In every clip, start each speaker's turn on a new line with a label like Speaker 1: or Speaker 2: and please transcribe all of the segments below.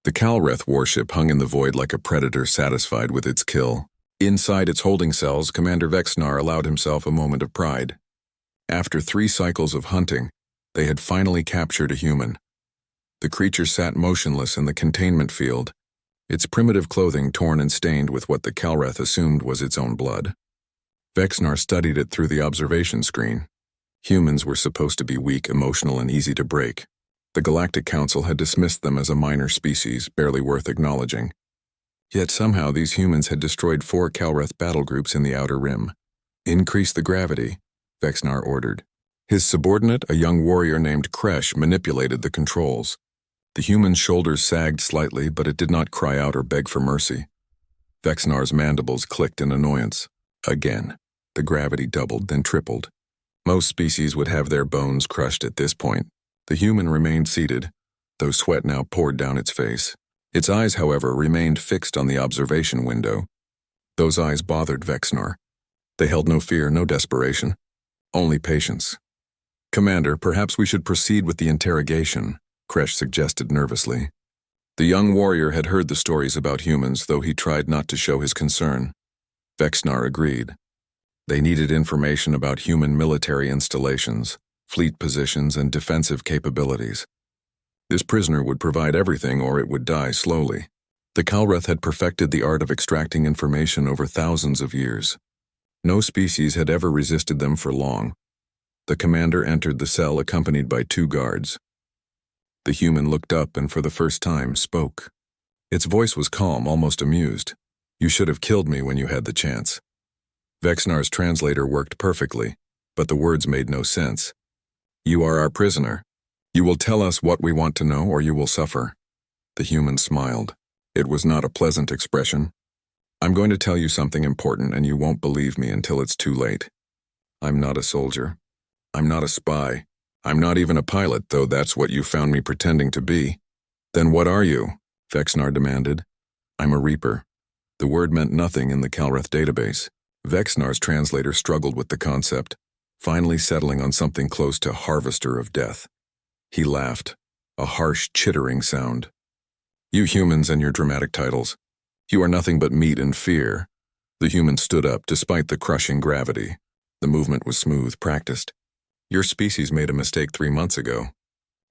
Speaker 1: The Calreth warship hung in the void like a predator satisfied with its kill. Inside its holding cells, Commander Vexnar allowed himself a moment of pride. After 3 cycles of hunting, they had finally captured a human. The creature sat motionless in the containment field, its primitive clothing torn and stained with what the Calreth assumed was its own blood. Vexnar studied it through the observation screen. Humans were supposed to be weak, emotional, and easy to break. The Galactic Council had dismissed them as a minor species, barely worth acknowledging. Yet somehow these humans had destroyed 4 Calreth battle groups in the Outer Rim. "Increase the gravity," Vexnar ordered. His subordinate, a young warrior named Kresh, manipulated the controls. The human's shoulders sagged slightly, but it did not cry out or beg for mercy. Vexnar's mandibles clicked in annoyance. Again, the gravity doubled, then tripled. Most species would have their bones crushed at this point. The human remained seated, though sweat now poured down its face. Its eyes, however, remained fixed on the observation window. Those eyes bothered Vexnar. They held no fear, no desperation, only patience. "Commander, perhaps we should proceed with the interrogation," Kresh suggested nervously. The young warrior had heard the stories about humans, though he tried not to show his concern. Vexnar agreed. They needed information about human military installations, fleet positions, and defensive capabilities. This prisoner would provide everything, or it would die slowly. The Calreth had perfected the art of extracting information over thousands of years. No species had ever resisted them for long. The commander entered the cell accompanied by 2 guards. The human looked up and for the first time spoke. Its voice was calm, almost amused. "You should have killed me when you had the chance." Vexnar's translator worked perfectly, but the words made no sense. "You are our prisoner. You will tell us what we want to know, or you will suffer." The human smiled. It was not a pleasant expression. "I'm going to tell you something important, and you won't believe me until it's too late. I'm not a soldier. I'm not a spy. I'm not even a pilot, though that's what you found me pretending to be." "Then what are you?" Vexnar demanded. "I'm a Reaper." The word meant nothing in the Calreth database. Vexnar's translator struggled with the concept, finally settling on something close to Harvester of Death. He laughed, a harsh, chittering sound. "You humans and your dramatic titles. You are nothing but meat and fear." The human stood up, despite the crushing gravity. The movement was smooth, practiced. "Your species made a mistake 3 months ago.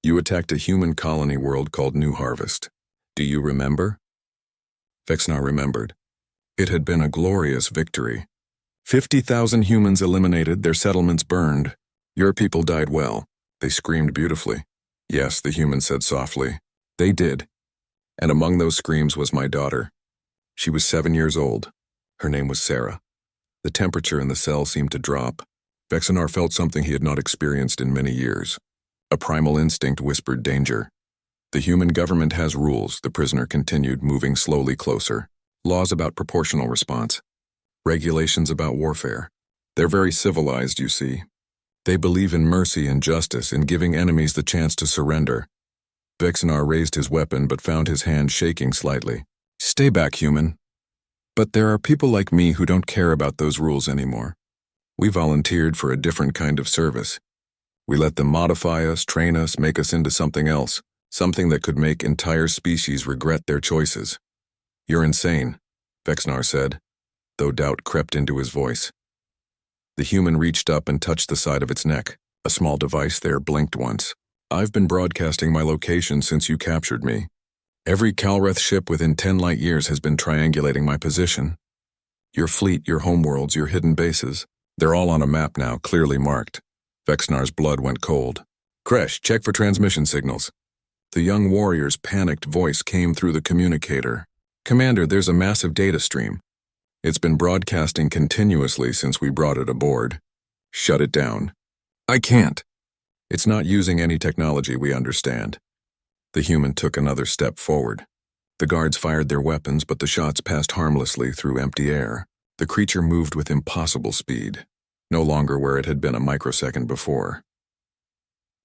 Speaker 1: You attacked a human colony world called New Harvest. Do you remember?" Vexnar remembered. It had been a glorious victory. 50,000 humans eliminated, their settlements burned. "Your people died well." They screamed beautifully. "Yes," the human said softly. "They did. And among those screams was my daughter. She was 7 years old. Her name was Sarah." The temperature in the cell seemed to drop. Vexnar felt something he had not experienced in many years. A primal instinct whispered danger. "The human government has rules," the prisoner continued, moving slowly closer. "Laws about proportional response. Regulations about warfare. They're very civilized, you see. They believe in mercy and justice, in giving enemies the chance to surrender." Vexnar raised his weapon but found his hand shaking slightly. "Stay back, human. But there are people like me who don't care about those rules anymore. We volunteered for a different kind of service. We let them modify us, train us, make us into something else, something that could make entire species regret their choices." "You're insane," Vexnar said, though doubt crept into his voice. The human reached up and touched the side of its neck. A small device there blinked once. "I've been broadcasting my location since you captured me. Every Calreth ship within 10 light years has been triangulating my position. Your fleet, your homeworlds, your hidden bases. They're all on a map now, clearly marked." Vexnar's blood went cold. "Kresh, check for transmission signals." The young warrior's panicked voice came through the communicator. "Commander, there's a massive data stream. It's been broadcasting continuously since we brought it aboard." "Shut it down." "I can't." "It's not using any technology we understand." The human took another step forward. The guards fired their weapons, but the shots passed harmlessly through empty air. The creature moved with impossible speed, no longer where it had been a microsecond before.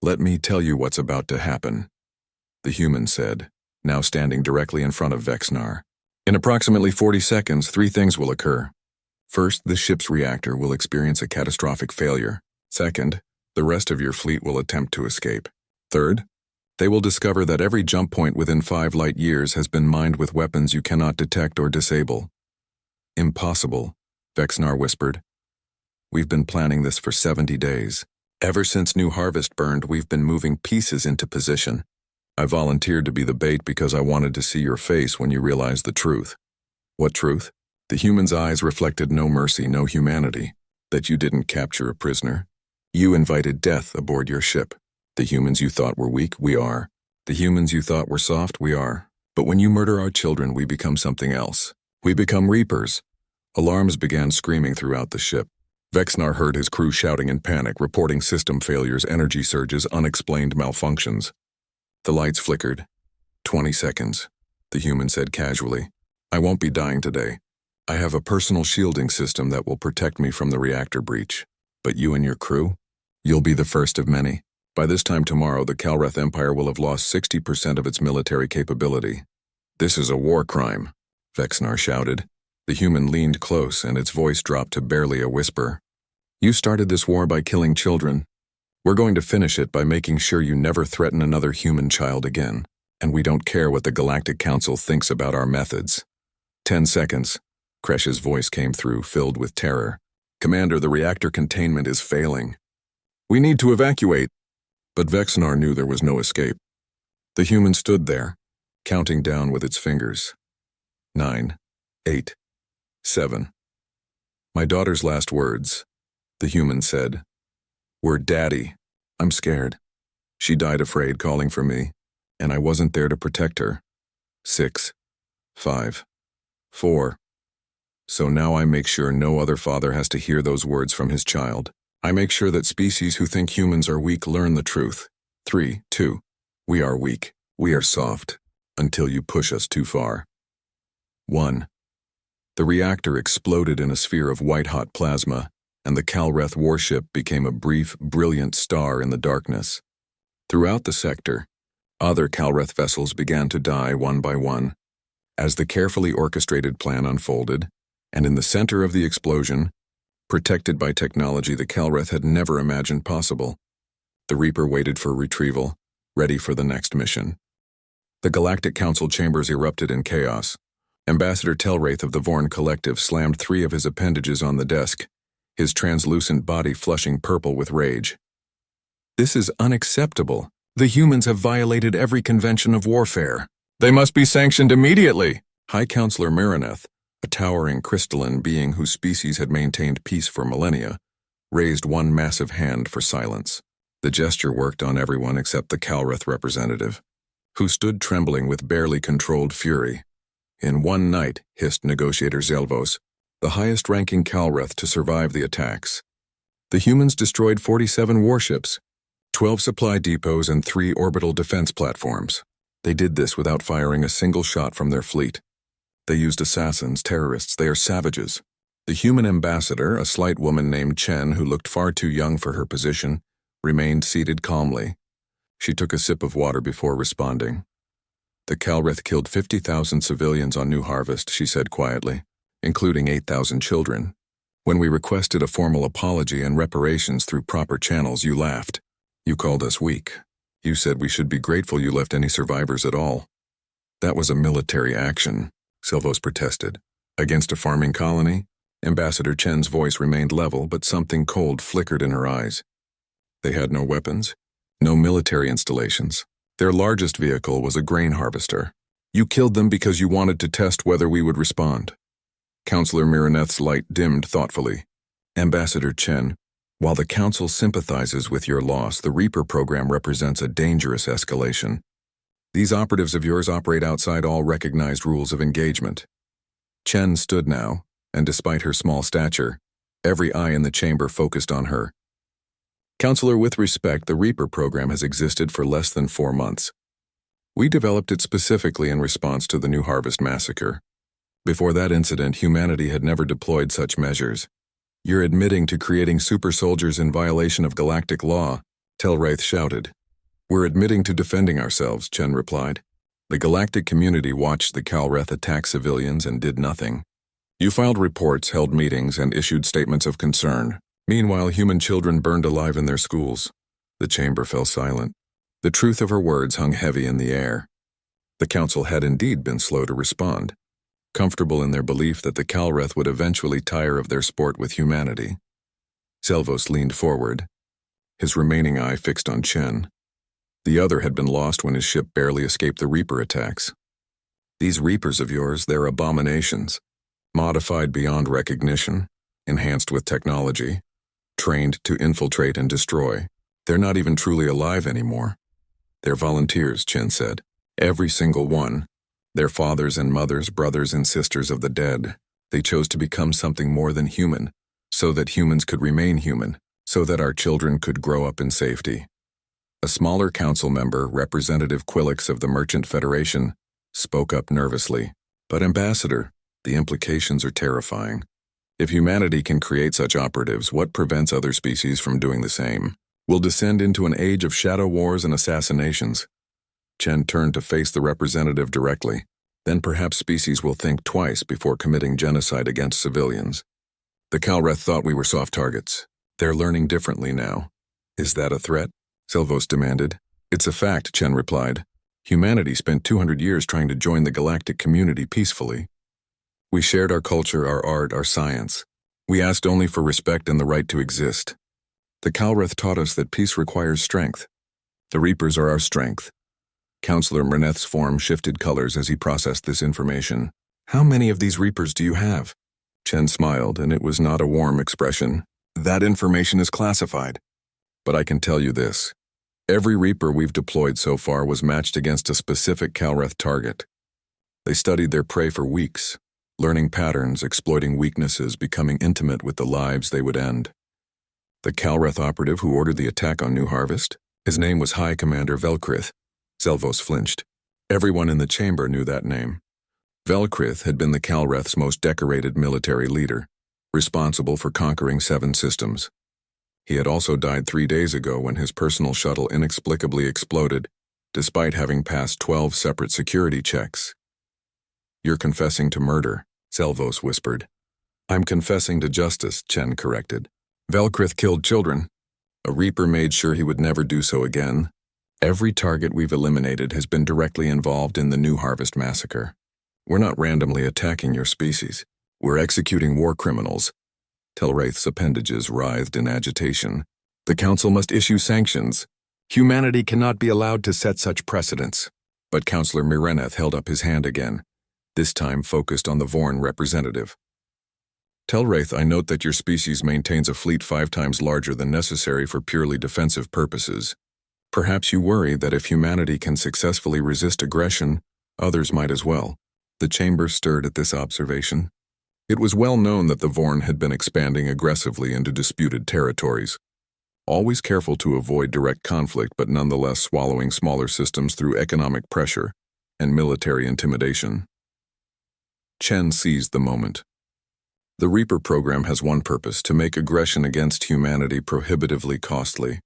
Speaker 1: "Let me tell you what's about to happen," the human said, now standing directly in front of Vexnar. "In approximately 40 seconds, 3 things will occur. First, the ship's reactor will experience a catastrophic failure. Second, the rest of your fleet will attempt to escape. Third, They will discover that every jump point within 5 light years has been mined with weapons you cannot detect or disable. Impossible, Vexnar whispered. We've been planning this for 70 days. Ever since New Harvest burned, we've been moving pieces into position. I volunteered to be the bait because I wanted to see your face when you realized the truth. What truth? The human's eyes reflected no mercy, no humanity. That you didn't capture a prisoner. You invited death aboard your ship. The humans you thought were weak, we are. The humans you thought were soft, we are. But when you murder our children, we become something else. We become reapers. Alarms began screaming throughout the ship. Vexnar heard his crew shouting in panic, reporting system failures, energy surges, unexplained malfunctions. The lights flickered. 20 seconds, the human said casually. I won't be dying today. I have a personal shielding system that will protect me from the reactor breach. But you and your crew? You'll be the first of many. By this time tomorrow, the Calreth Empire will have lost 60% of its military capability. This is a war crime, Vexnar shouted. The human leaned close, and its voice dropped to barely a whisper. You started this war by killing children. We're going to finish it by making sure you never threaten another human child again, and we don't care what the Galactic Council thinks about our methods. 10 seconds. Kresh's voice came through, filled with terror. Commander, the reactor containment is failing. We need to evacuate. But Vexnar knew there was no escape. The human stood there, counting down with its fingers. 9, 8, 7. My daughter's last words, the human said, were, Daddy, I'm scared. She died afraid, calling for me, and I wasn't there to protect her. 6, 5, 4. So now I make sure no other father has to hear those words from his child. I make sure that species who think humans are weak learn the truth. 3, 2. We are weak. We are soft. Until you push us too far. 1. The reactor exploded in a sphere of white-hot plasma, and the Calreth warship became a brief, brilliant star in the darkness. Throughout the sector, other Calreth vessels began to die one by one. As the carefully orchestrated plan unfolded, and in the center of the explosion, protected by technology the Calreth had never imagined possible, the Reaper waited for retrieval, ready for the next mission. The Galactic Council chambers erupted in chaos. Ambassador Telwraith of the Vorn Collective slammed 3 of his appendages on the desk, his translucent body flushing purple with rage. This is unacceptable. The humans have violated every convention of warfare. They must be sanctioned immediately. High Counselor Marineth, a towering crystalline being whose species had maintained peace for millennia, raised one massive hand for silence. The gesture worked on everyone except the Calreth representative, who stood trembling with barely controlled fury. In one night, hissed Negotiator Zelvos, the highest-ranking Calreth to survive the attacks. The humans destroyed 47 warships, 12 supply depots, and 3 orbital defense platforms. They did this without firing a single shot from their fleet. They used assassins, terrorists. They are savages. The human ambassador, a slight woman named Chen who looked far too young for her position, remained seated calmly. She took a sip of water before responding. The Calreth killed 50,000 civilians on New Harvest, she said quietly, including 8,000 children. When we requested a formal apology and reparations through proper channels, you laughed. You called us weak. You said we should be grateful you left any survivors at all. That was a military action, Silvos protested. Against a farming colony? Ambassador Chen's voice remained level, but something cold flickered in her eyes. They had no weapons, no military installations. Their largest vehicle was a grain harvester. You killed them because you wanted to test whether we would respond. Counselor Miraneth's light dimmed thoughtfully. Ambassador Chen, while the Council sympathizes with your loss, the Reaper program represents a dangerous escalation. These operatives of yours operate outside all recognized rules of engagement. Chen stood now, and despite her small stature, every eye in the chamber focused on her. Counselor, with respect, the Reaper program has existed for less than 4 months. We developed it specifically in response to the New Harvest massacre. Before that incident, humanity had never deployed such measures. You're admitting to creating super soldiers in violation of galactic law, Telwraith shouted. We're admitting to defending ourselves, Chen replied. The galactic community watched the Calreth attack civilians and did nothing. You filed reports, held meetings, and issued statements of concern. Meanwhile, human children burned alive in their schools. The chamber fell silent. The truth of her words hung heavy in the air. The council had indeed been slow to respond, comfortable in their belief that the Calreth would eventually tire of their sport with humanity. Zelvos leaned forward, his remaining eye fixed on Chen. The other had been lost when his ship barely escaped the Reaper attacks. These Reapers of yours, they're abominations, modified beyond recognition, enhanced with technology, trained to infiltrate and destroy. They're not even truly alive anymore. They're volunteers, Chen said. Every single one. They're fathers and mothers, brothers and sisters of the dead. They chose to become something more than human, so that humans could remain human, so that our children could grow up in safety. A smaller council member, Representative Quillix of the Merchant Federation, spoke up nervously. But Ambassador, the implications are terrifying. If humanity can create such operatives, what prevents other species from doing the same? We'll descend into an age of shadow wars and assassinations. Chen turned to face the representative directly. Then perhaps species will think twice before committing genocide against civilians. The Calreth thought we were soft targets. They're learning differently now. Is that a threat? Zelvos demanded. It's a fact, Chen replied. Humanity spent 200 years trying to join the galactic community peacefully. We shared our culture, our art, our science. We asked only for respect and the right to exist. The Calreth taught us that peace requires strength. The Reapers are our strength. Councillor Merneth's form shifted colors as he processed this information. How many of these Reapers do you have? Chen smiled, and it was not a warm expression. That information is classified. But I can tell you this. Every Reaper we've deployed so far was matched against a specific Calreth target. They studied their prey for weeks, learning patterns, exploiting weaknesses, becoming intimate with the lives they would end. The Calreth operative who ordered the attack on New Harvest? His name was High Commander Velkrith. Zelvos flinched. Everyone in the chamber knew that name. Velkrith had been the Calreth's most decorated military leader, responsible for conquering 7 systems. He had also died 3 days ago when his personal shuttle inexplicably exploded, despite having passed 12 separate security checks. You're confessing to murder, Zelvos whispered. I'm confessing to justice, Chen corrected. Velkrith killed children. A Reaper made sure he would never do so again. Every target we've eliminated has been directly involved in the New Harvest massacre. We're not randomly attacking your species. We're executing war criminals. Telwraith's appendages writhed in agitation. The Council must issue sanctions. Humanity cannot be allowed to set such precedents. But Councillor Mireneth held up his hand again, this time focused on the Vorn representative. Telwraith, I note that your species maintains a fleet 5 times larger than necessary for purely defensive purposes. Perhaps you worry that if humanity can successfully resist aggression, others might as well. The chamber stirred at this observation. It was well known that the Vorn had been expanding aggressively into disputed territories, always careful to avoid direct conflict but nonetheless swallowing smaller systems through economic pressure and military intimidation. Chen seized the moment. The Reaper program has one purpose: to make aggression against humanity prohibitively costly.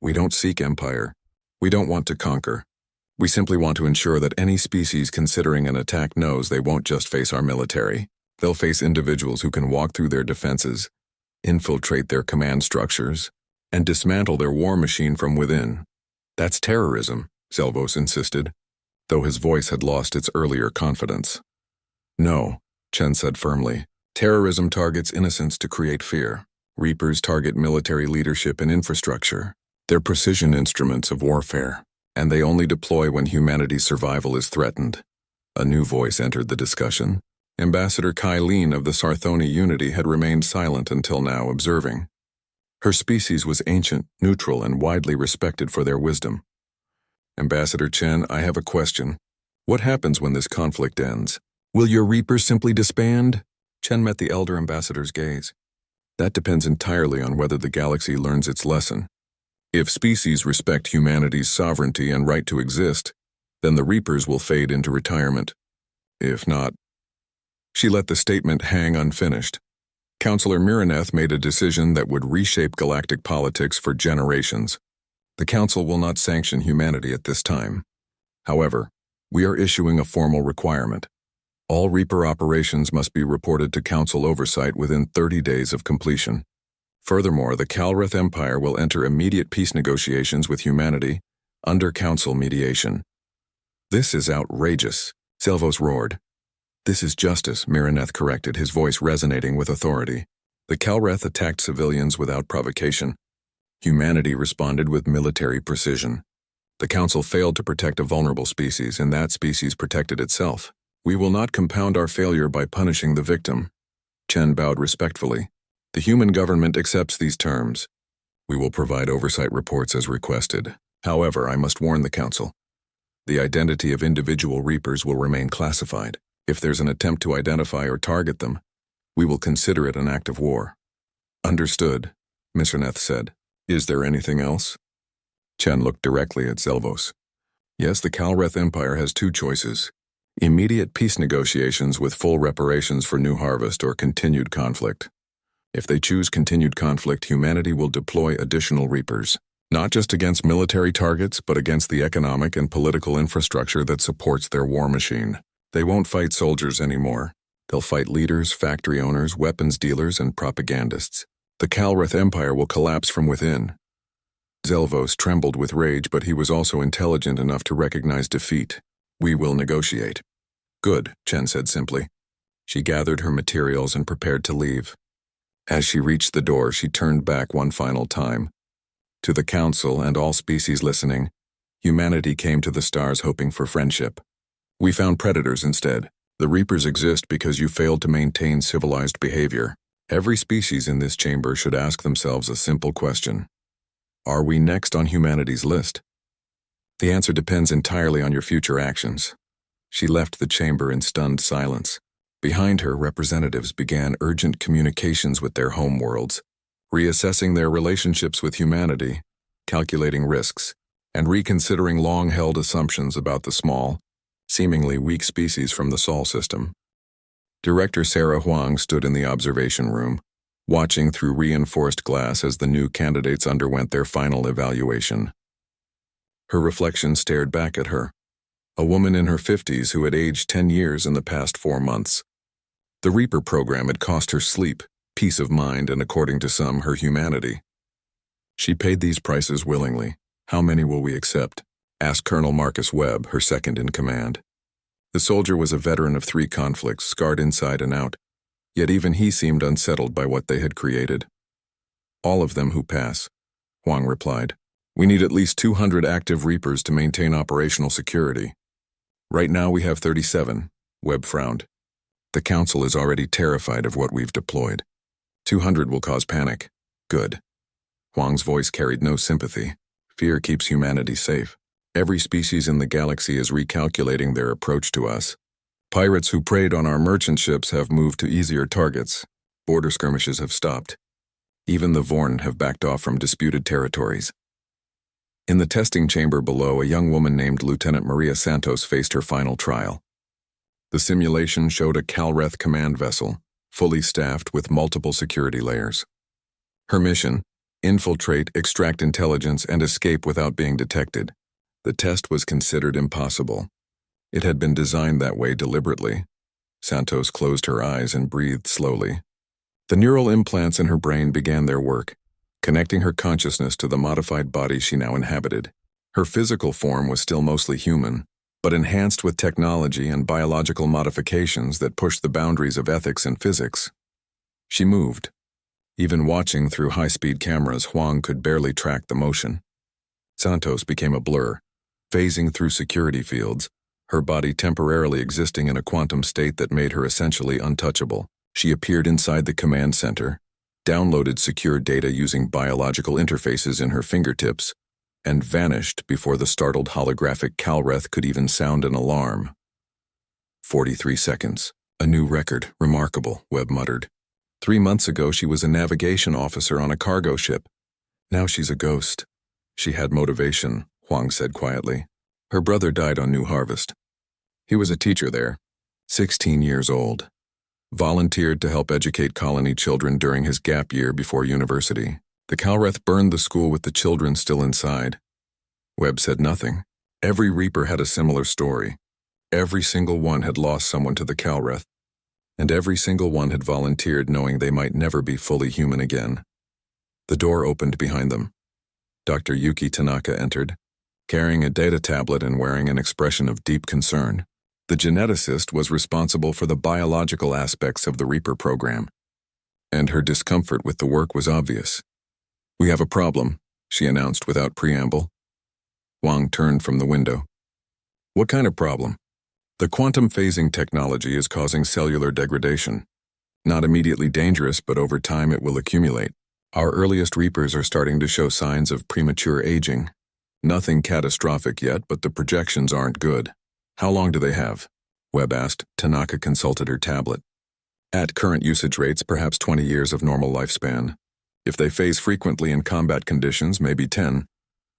Speaker 1: We don't seek empire. We don't want to conquer. We simply want to ensure that any species considering an attack knows they won't just face our military. They'll face individuals who can walk through their defenses, infiltrate their command structures, and dismantle their war machine from within. That's terrorism, Zelvos insisted, though his voice had lost its earlier confidence. No, Chen said firmly. Terrorism targets innocents to create fear. Reapers target military leadership and infrastructure. They're precision instruments of warfare, and they only deploy when humanity's survival is threatened. A new voice entered the discussion. Ambassador Kylene of the Sarthoni Unity had remained silent until now, observing. Her species was ancient, neutral, and widely respected for their wisdom. Ambassador Chen, I have a question. What happens when this conflict ends? Will your Reapers simply disband? Chen met the elder ambassador's gaze. That depends entirely on whether the galaxy learns its lesson. If species respect humanity's sovereignty and right to exist, then the Reapers will fade into retirement. If not, she let the statement hang unfinished. Councillor Mireneth made a decision that would reshape galactic politics for generations. The Council will not sanction humanity at this time. However, we are issuing a formal requirement. All Reaper operations must be reported to Council oversight within 30 days of completion. Furthermore, the Calreth Empire will enter immediate peace negotiations with humanity under council mediation. This is outrageous, Zelvos roared. This is justice, Miraneth corrected, his voice resonating with authority. The Kalreth attacked civilians without provocation. Humanity responded with military precision. The council failed to protect a vulnerable species, and that species protected itself. We will not compound our failure by punishing the victim. Chen bowed respectfully. The human government accepts these terms. We will provide oversight reports as requested. However, I must warn the council. The identity of individual reapers will remain classified. If there's an attempt to identify or target them, we will consider it an act of war. Understood, Miserneth said. Is there anything else? Chen looked directly at Zelvos. Yes, the Kalreth Empire has two choices. Immediate peace negotiations with full reparations for new harvest or continued conflict. If they choose continued conflict, humanity will deploy additional reapers, not just against military targets, but against the economic and political infrastructure that supports their war machine. They won't fight soldiers anymore. They'll fight leaders, factory owners, weapons dealers, and propagandists. The Kalreth Empire will collapse from within. Zelvos trembled with rage, but he was also intelligent enough to recognize defeat. We will negotiate. Good, Chen said simply. She gathered her materials and prepared to leave. As she reached the door, she turned back one final time. To the council and all species listening, humanity came to the stars hoping for friendship. We found predators instead. The Reapers exist because you failed to maintain civilized behavior. Every species in this chamber should ask themselves a simple question. Are we next on humanity's list? The answer depends entirely on your future actions. She left the chamber in stunned silence. Behind her, representatives began urgent communications with their homeworlds, reassessing their relationships with humanity, calculating risks, and reconsidering long-held assumptions about the small, seemingly weak species from the Sol system. Director Sarah Huang stood in the observation room, watching through reinforced glass as the new candidates underwent their final evaluation. Her reflection stared back at her, a woman in her 50s who had aged 10 years in the past 4 months. The Reaper program had cost her sleep, peace of mind, and according to some, her humanity. She paid these prices willingly. How many will we accept? Asked Colonel Marcus Webb, her second in command. The soldier was a veteran of 3 conflicts, scarred inside and out, yet even he seemed unsettled by what they had created. All of them who pass, Huang replied. We need at least 200 active Reapers to maintain operational security. Right now we have 37, Webb frowned. The council is already terrified of what we've deployed. 200 will cause panic. Good. Huang's voice carried no sympathy. Fear keeps humanity safe. Every species in the galaxy is recalculating their approach to us. Pirates who preyed on our merchant ships have moved to easier targets. Border skirmishes have stopped. Even the Vorn have backed off from disputed territories. In the testing chamber below, a young woman named Lieutenant Maria Santos faced her final trial. The simulation showed a Kalreth command vessel, fully staffed with multiple security layers. Her mission: infiltrate, extract intelligence, and escape without being detected. The test was considered impossible. It had been designed that way deliberately. Santos closed her eyes and breathed slowly. The neural implants in her brain began their work, connecting her consciousness to the modified body she now inhabited. Her physical form was still mostly human, but enhanced with technology and biological modifications that pushed the boundaries of ethics and physics. She moved. Even watching through high-speed cameras, Huang could barely track the motion. Santos became a blur, phasing through security fields, her body temporarily existing in a quantum state that made her essentially untouchable. She appeared inside the command center, downloaded secure data using biological interfaces in her fingertips, and vanished before the startled holographic Kalreth could even sound an alarm. 43 seconds. A new record. Remarkable, Webb muttered. 3 months ago she was a navigation officer on a cargo ship. Now she's a ghost. She had motivation, Huang said quietly. Her brother died on New Harvest. He was a teacher there, 16 years old. Volunteered to help educate colony children during his gap year before university. The Kalreth burned the school with the children still inside. Webb said nothing. Every Reaper had a similar story. Every single one had lost someone to the Kalreth, and every single one had volunteered knowing they might never be fully human again. The door opened behind them. Dr. Yuki Tanaka entered, carrying a data tablet and wearing an expression of deep concern. The geneticist was responsible for the biological aspects of the Reaper program, and her discomfort with the work was obvious. "We have a problem," she announced without preamble. Huang turned from the window. "What kind of problem?" "The quantum phasing technology is causing cellular degradation. Not immediately dangerous, but over time it will accumulate. Our earliest Reapers are starting to show signs of premature aging. Nothing catastrophic yet, but the projections aren't good." "How long do they have?" Webb asked. Tanaka consulted her tablet. "At current usage rates, perhaps 20 years of normal lifespan. If they phase frequently in combat conditions, maybe 10.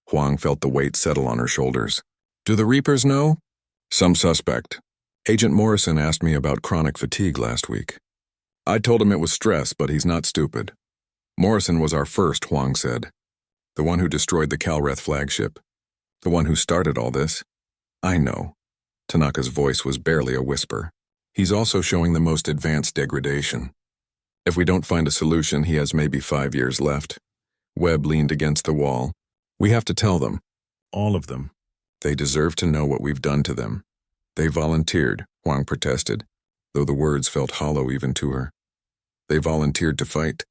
Speaker 1: Huang felt the weight settle on her shoulders. "Do the Reapers know?" "Some suspect. Agent Morrison asked me about chronic fatigue last week. I told him it was stress, but he's not stupid. Morrison was our first," Huang said. "The one who destroyed the Calreth flagship. The one who started all this." "I know." Tanaka's voice was barely a whisper. "He's also showing the most advanced degradation. If we don't find a solution, he has maybe 5 years left." Webb leaned against the wall. "We have to tell them. All of them. They deserve to know what we've done to them." "They volunteered," Huang protested, though the words felt hollow even to her. "They volunteered to fight,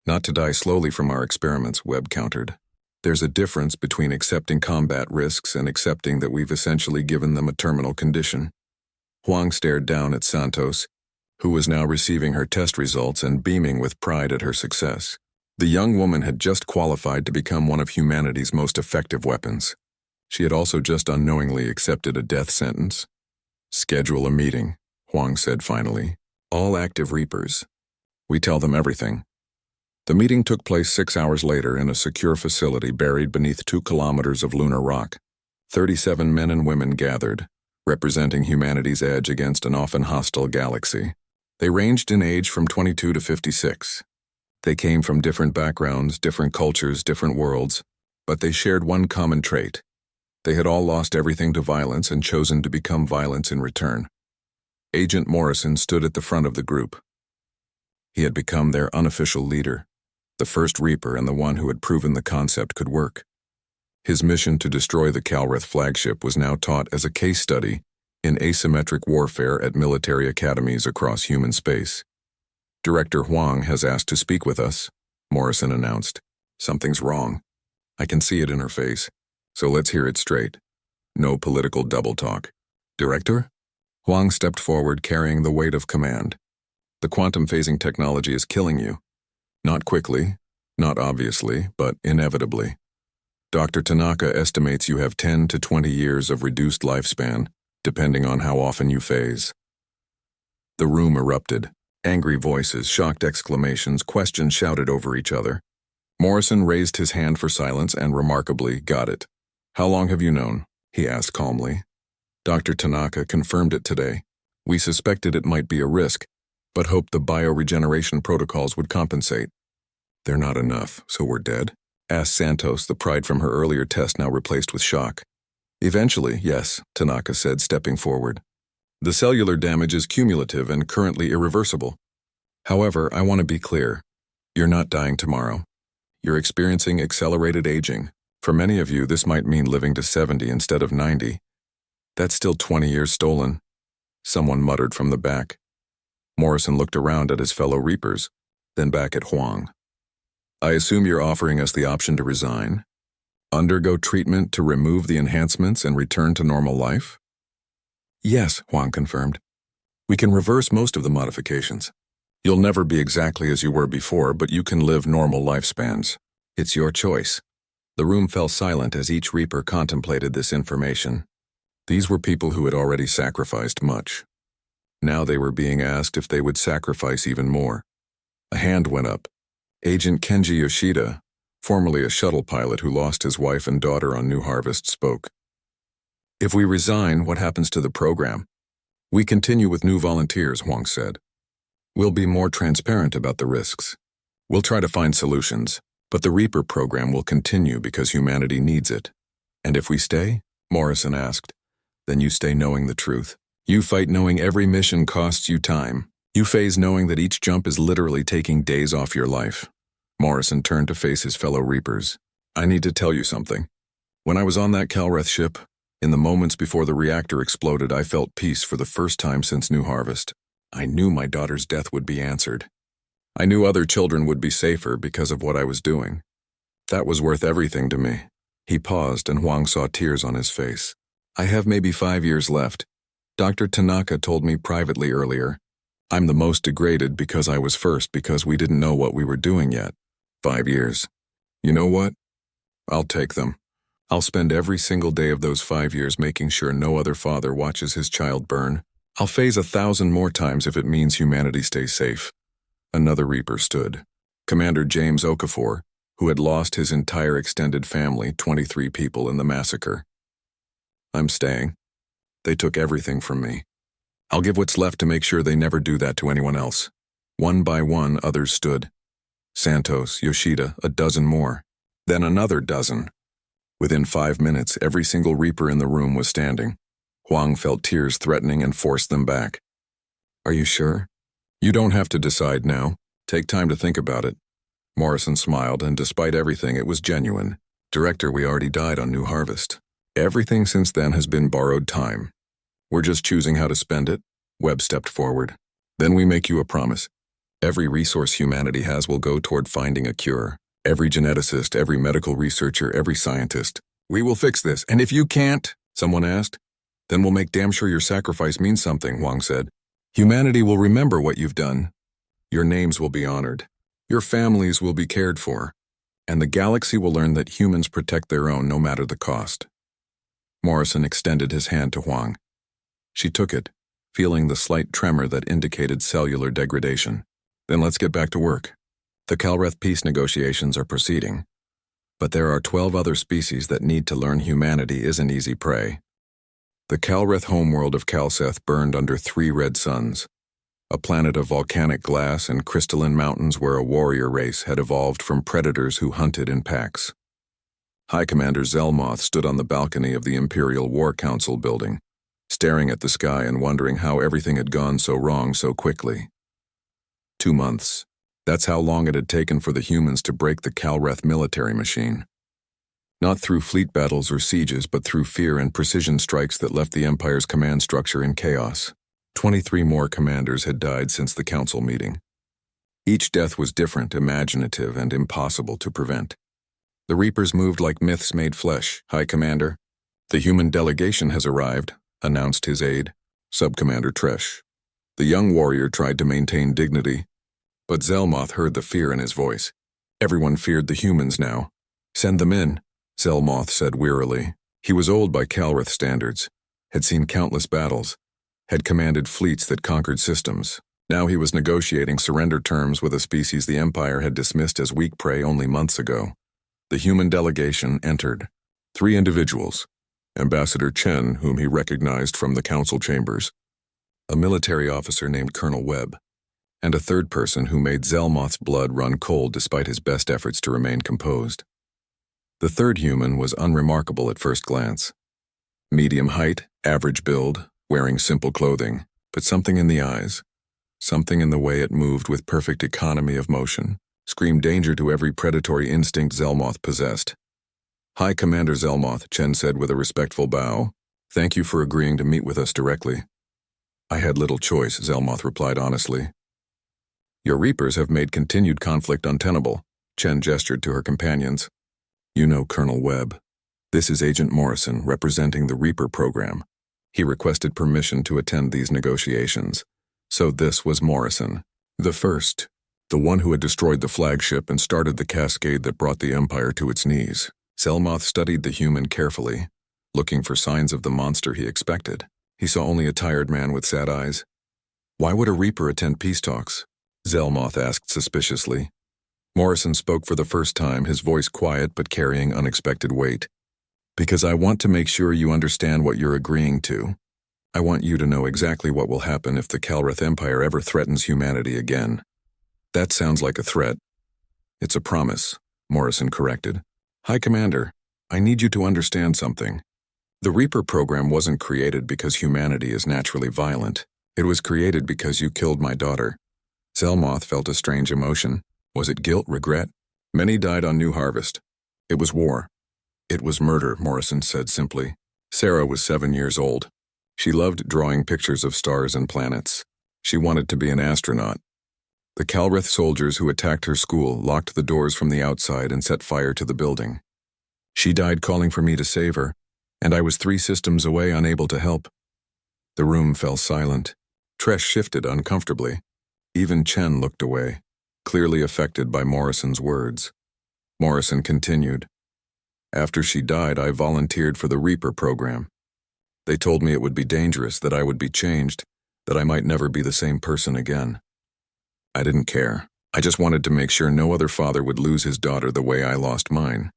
Speaker 1: not to die slowly from our experiments," Webb countered. "There's a difference between accepting combat risks and accepting that we've essentially given them a terminal condition." Huang stared down at Santos, who was now receiving her test results and beaming with pride at her success. The young woman had just qualified to become one of humanity's most effective weapons. She had also just unknowingly accepted a death sentence. "Schedule a meeting," Huang said finally. "All active Reapers. We tell them everything." The meeting took place 6 hours later in a secure facility buried beneath 2 kilometers of lunar rock. 37 men and women gathered, representing humanity's edge against an often hostile galaxy. They ranged in age from 22 to 56. They came from different backgrounds, different cultures, different worlds, but they shared one common trait. They had all lost everything to violence and chosen to become violence in return. Agent Morrison stood at the front of the group. He had become their unofficial leader, the first Reaper and the one who had proven the concept could work. His mission to destroy the Calreth flagship was now taught as a case study in asymmetric warfare at military academies across human space. "Director Huang has asked to speak with us," Morrison announced. "Something's wrong. I can see it in her face. So let's hear it straight. No political double talk." "Director?" Huang stepped forward, carrying the weight of command. "The quantum phasing technology is killing you. Not quickly, not obviously, but inevitably. Dr. Tanaka estimates you have 10 to 20 years of reduced lifespan, depending on how often you phase." The room erupted. Angry voices, shocked exclamations, questions shouted over each other. Morrison raised his hand for silence and remarkably got it. "How long have you known?" he asked calmly. Dr. Tanaka confirmed it today. "We suspected it might be a risk, but hoped the bioregeneration protocols would compensate." "They're not enough, so we're dead?" asked Santos, the pride from her earlier test now replaced with shock. "Eventually, yes," Tanaka said, stepping forward. "The cellular damage is cumulative and currently irreversible. However, I want to be clear. You're not dying tomorrow. You're experiencing accelerated aging. For many of you, this might mean living to 70 instead of 90. That's still 20 years stolen," someone muttered from the back. Morrison looked around at his fellow Reapers, then back at Huang. "I assume you're offering us the option to resign? Undergo treatment to remove the enhancements and return to normal life?" "Yes," Huang confirmed. "We can reverse most of the modifications. You'll never be exactly as you were before, but you can live normal lifespans. It's your choice." The room fell silent as each Reaper contemplated this information. These were people who had already sacrificed much. Now they were being asked if they would sacrifice even more. A hand went up. Agent Kenji Yoshida, formerly a shuttle pilot who lost his wife and daughter on New Harvest, spoke. "If we resign, what happens to the program?" "We continue with new volunteers," Huang said. "We'll be more transparent about the risks. We'll try to find solutions, but the Reaper program will continue because humanity needs it." "And if we stay?" Morrison asked. "Then you stay knowing the truth. You fight knowing every mission costs you time. You phase knowing that each jump is literally taking days off your life." Morrison turned to face his fellow Reapers. "I need to tell you something. When I was on that Calreth ship, in the moments before the reactor exploded, I felt peace for the first time since New Harvest. I knew my daughter's death would be answered. I knew other children would be safer because of what I was doing. That was worth everything to me. He paused, and Huang saw tears on his face. I have maybe 5 years left. Dr. Tanaka told me privately earlier. I'm the most degraded because I was first, because we didn't know what we were doing yet. 5 years. You know what? I'll take them. I'll spend every single day of those 5 years making sure no other father watches his child burn. I'll phase 1,000 more times if it means humanity stays safe. Another Reaper stood. Commander James Okafor, who had lost his entire extended family, 23 people in the massacre. I'm staying. They took everything from me. I'll give what's left to make sure they never do that to anyone else. One by one, others stood. Santos, Yoshida, a dozen more. Then another dozen. Within 5 minutes, every single Reaper in the room was standing. Huang felt tears threatening and forced them back. Are you sure? You don't have to decide now. Take time to think about it. Morrison smiled, and despite everything, it was genuine. Director, we already died on New Harvest. Everything since then has been borrowed time. We're just choosing how to spend it. Webb stepped forward. Then we make you a promise. Every resource humanity has will go toward finding a cure. Every geneticist, every medical researcher, every scientist. We will fix this, and if you can't, someone asked, then we'll make damn sure your sacrifice means something, Huang said. Humanity will remember what you've done. Your names will be honored. Your families will be cared for. And the galaxy will learn that humans protect their own no matter the cost. Morrison extended his hand to Huang. She took it, feeling the slight tremor that indicated cellular degradation. Then let's get back to work. The Calreth peace negotiations are proceeding. But there are 12 other species that need to learn humanity isn't easy prey. The Calreth homeworld of Calseth burned under 3 red suns, a planet of volcanic glass and crystalline mountains where a warrior race had evolved from predators who hunted in packs. High Commander Zelmoth stood on the balcony of the Imperial War Council building, staring at the sky and wondering how everything had gone so wrong so quickly. 2 months. That's how long it had taken for the humans to break the Calreth military machine. Not through fleet battles or sieges, but through fear and precision strikes that left the Empire's command structure in chaos. 23 more commanders had died since the council meeting. Each death was different, imaginative, and impossible to prevent. The Reapers moved like myths made flesh, High Commander. The human delegation has arrived, announced his aide, Sub-Commander Tresh. The young warrior tried to maintain dignity, but Zelmoth heard the fear in his voice. Everyone feared the humans now. Send them in, Zelmoth said wearily. He was old by Calreth standards, had seen countless battles, had commanded fleets that conquered systems. Now he was negotiating surrender terms with a species the Empire had dismissed as weak prey only months ago. The human delegation entered. 3 individuals. Ambassador Chen, whom he recognized from the council chambers, a military officer named Colonel Webb, and a third person who made Zelmoth's blood run cold despite his best efforts to remain composed. The third human was unremarkable at first glance. Medium height, average build, wearing simple clothing, but something in the eyes, something in the way it moved with perfect economy of motion, screamed danger to every predatory instinct Zelmoth possessed. High Commander Zelmoth, Chen said with a respectful bow. Thank you for agreeing to meet with us directly. I had little choice, Zelmoth replied honestly. Your Reapers have made continued conflict untenable, Chen gestured to her companions. You know Colonel Webb. This is Agent Morrison, representing the Reaper program. He requested permission to attend these negotiations. So this was Morrison. The first. The one who had destroyed the flagship and started the cascade that brought the Empire to its knees. Zelmoth studied the human carefully, looking for signs of the monster he expected. He saw only a tired man with sad eyes. Why would a Reaper attend peace talks? Zelmoth asked suspiciously. Morrison spoke for the first time, his voice quiet but carrying unexpected weight. Because I want to make sure you understand what you're agreeing to. I want you to know exactly what will happen if the Calreth Empire ever threatens humanity again. That sounds like a threat. It's a promise, Morrison corrected. High Commander, I need you to understand something. The Reaper program wasn't created because humanity is naturally violent. It was created because you killed my daughter. Zelmoth felt a strange emotion. Was it guilt, regret? Many died on New Harvest. It was war. It was murder, Morrison said simply. Sarah was 7 years old. She loved drawing pictures of stars and planets. She wanted to be an astronaut. The Calreth soldiers who attacked her school locked the doors from the outside and set fire to the building. She died calling for me to save her, and I was 3 systems away, unable to help. The room fell silent. Tresh shifted uncomfortably. Even Chen looked away, clearly affected by Morrison's words. Morrison continued. After she died, I volunteered for the Reaper program. They told me it would be dangerous, that I would be changed, that I might never be the same person again. I didn't care. I just wanted to make sure no other father would lose his daughter the way I lost mine.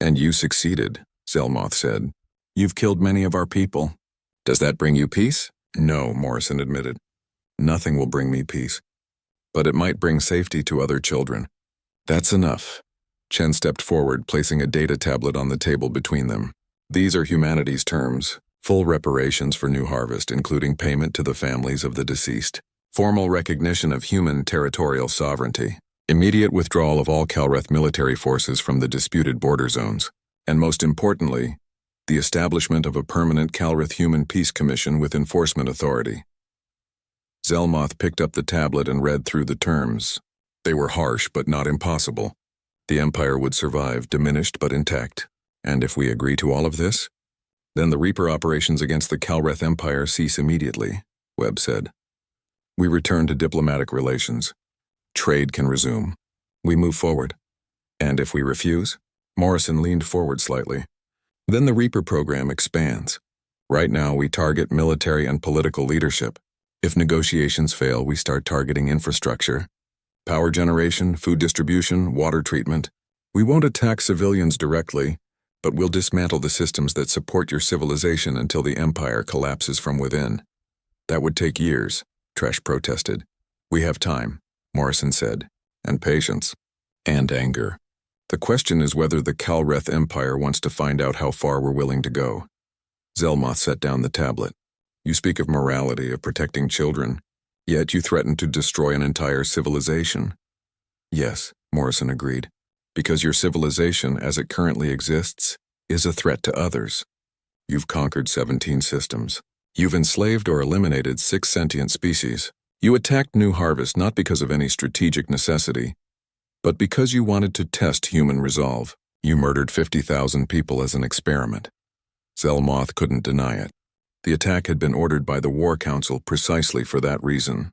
Speaker 1: And you succeeded, Zelmoth said. You've killed many of our people. Does that bring you peace? No, Morrison admitted. Nothing will bring me peace. But it might bring safety to other children. That's enough. Chen stepped forward, placing a data tablet on the table between them. These are humanity's terms. Full reparations for New Harvest, including payment to the families of the deceased. Formal recognition of human territorial sovereignty. Immediate withdrawal of all Calreth military forces from the disputed border zones. And most importantly, the establishment of a permanent Calreth Human Peace Commission with enforcement authority. Zelmoth picked up the tablet and read through the terms. They were harsh but not impossible. The Empire would survive, diminished but intact. And if we agree to all of this, then the Reaper operations against the Calreth Empire cease immediately, Webb said. We return to diplomatic relations. Trade can resume. We move forward. And if we refuse? Morrison leaned forward slightly. Then the Reaper program expands. Right now we target military and political leadership. If negotiations fail, we start targeting infrastructure. Power generation, food distribution, water treatment. We won't attack civilians directly, but we'll dismantle the systems that support your civilization until the Empire collapses from within. That would take years, Tresh protested. We have time, Morrison said, and patience, and anger. The question is whether the Calreth Empire wants to find out how far we're willing to go. Zelmoth set down the tablet. You speak of morality, of protecting children, yet you threaten to destroy an entire civilization. Yes, Morrison agreed, because your civilization, as it currently exists, is a threat to others. You've conquered 17 systems. You've enslaved or eliminated 6 sentient species. You attacked New Harvest not because of any strategic necessity, but because you wanted to test human resolve. You murdered 50,000 people as an experiment. Zelmoth couldn't deny it. The attack had been ordered by the War Council precisely for that reason.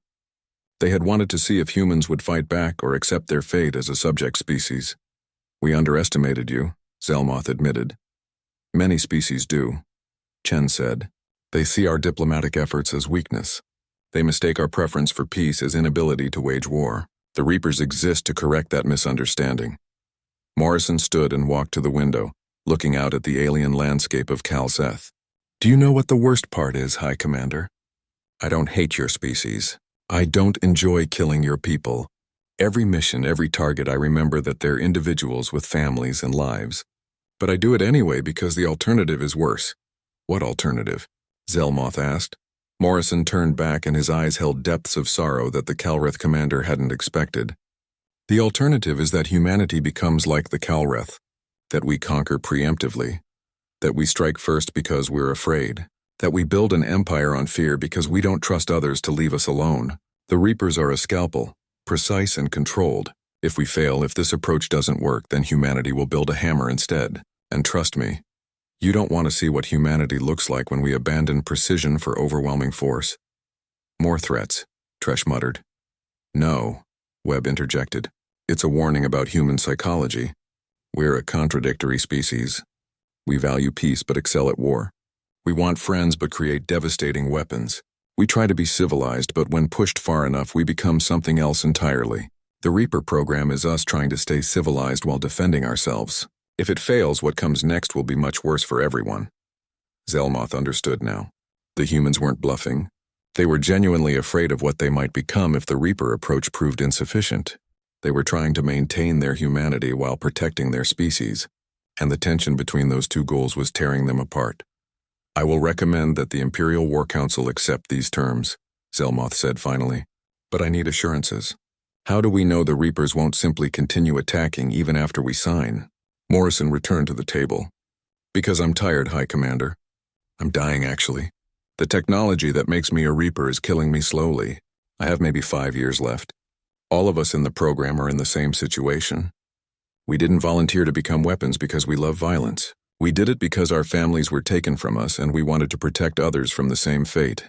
Speaker 1: They had wanted to see if humans would fight back or accept their fate as a subject species. We underestimated you, Zelmoth admitted. Many species do, Chen said. They see our diplomatic efforts as weakness. They mistake our preference for peace as inability to wage war. The Reapers exist to correct that misunderstanding. Morrison stood and walked to the window, looking out at the alien landscape of Calseth. Do you know what the worst part is, High Commander? I don't hate your species. I don't enjoy killing your people. Every mission, every target, I remember that they're individuals with families and lives. But I do it anyway because the alternative is worse. What alternative? Zelmoth asked. Morrison turned back and his eyes held depths of sorrow that the Calreth commander hadn't expected. The alternative is that humanity becomes like the Calreth, that we conquer preemptively, that we strike first because we're afraid, that we build an empire on fear because we don't trust others to leave us alone. The Reapers are a scalpel, precise and controlled. If we fail, if this approach doesn't work, then humanity will build a hammer instead. And trust me, you don't want to see what humanity looks like when we abandon precision for overwhelming force. More threats, Tresh muttered. No, Webb interjected. It's a warning about human psychology. We're a contradictory species. We value peace but excel at war. We want friends but create devastating weapons. We try to be civilized, but when pushed far enough, we become something else entirely. The Reaper program is us trying to stay civilized while defending ourselves. If it fails, what comes next will be much worse for everyone. Zelmoth understood now. The humans weren't bluffing. They were genuinely afraid of what they might become if the Reaper approach proved insufficient. They were trying to maintain their humanity while protecting their species, and the tension between those two goals was tearing them apart. I will recommend that the Imperial War Council accept these terms, Zelmoth said finally. But I need assurances. How do we know the Reapers won't simply continue attacking even after we sign? Morrison returned to the table, Because I'm tired, High Commander. I'm dying, actually. The technology that makes me a Reaper is killing me slowly. I have maybe 5 years left. All of us in the program are in the same situation. We didn't volunteer to become weapons because we love violence. We did it because our families were taken from us and we wanted to protect others from the same fate.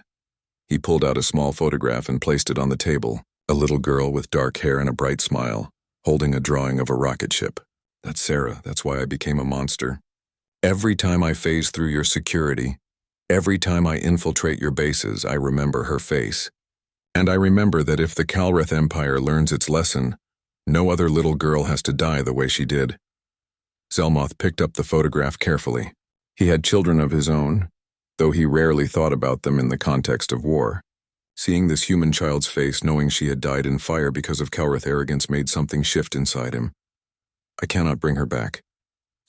Speaker 1: He pulled out a small photograph and placed it on the table. A little girl with dark hair and a bright smile, holding a drawing of a rocket ship. That's Sarah. That's why I became a monster. Every time I phase through your security, every time I infiltrate your bases, I remember her face. And I remember that if the Kalreth Empire learns its lesson, no other little girl has to die the way she did. Zelmoth picked up the photograph carefully. He had children of his own, though he rarely thought about them in the context of war. Seeing this human child's face, knowing she had died in fire because of Kalreth arrogance, made something shift inside him. I cannot bring her back,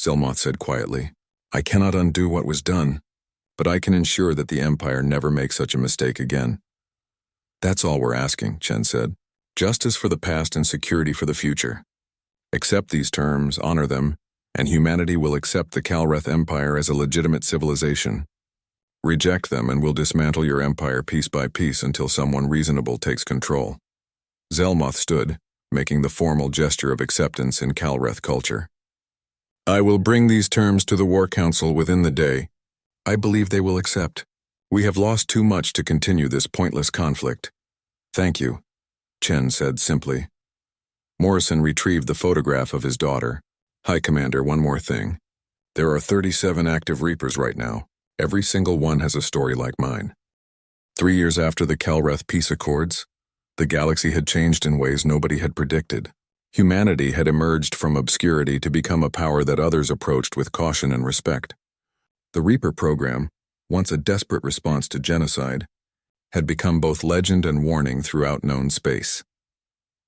Speaker 1: Zelmoth said quietly. I cannot undo what was done, but I can ensure that the Empire never makes such a mistake again. That's all we're asking, Chen said. Justice for the past and security for the future. Accept these terms, honor them, and humanity will accept the Kalreth Empire as a legitimate civilization. Reject them and we'll dismantle your empire piece by piece until someone reasonable takes control. Zelmoth stood, making the formal gesture of acceptance in Kalreth culture. I will bring these terms to the War Council within the day. I believe they will accept. We have lost too much to continue this pointless conflict. Thank you, Chen said simply. Morrison retrieved the photograph of his daughter. High Commander, one more thing. There are 37 active Reapers right now. Every single one has a story like mine. 3 years after the Kalreth peace accords, the galaxy had changed in ways nobody had predicted. Humanity had emerged from obscurity to become a power that others approached with caution and respect. The Reaper program, once a desperate response to genocide, had become both legend and warning throughout known space.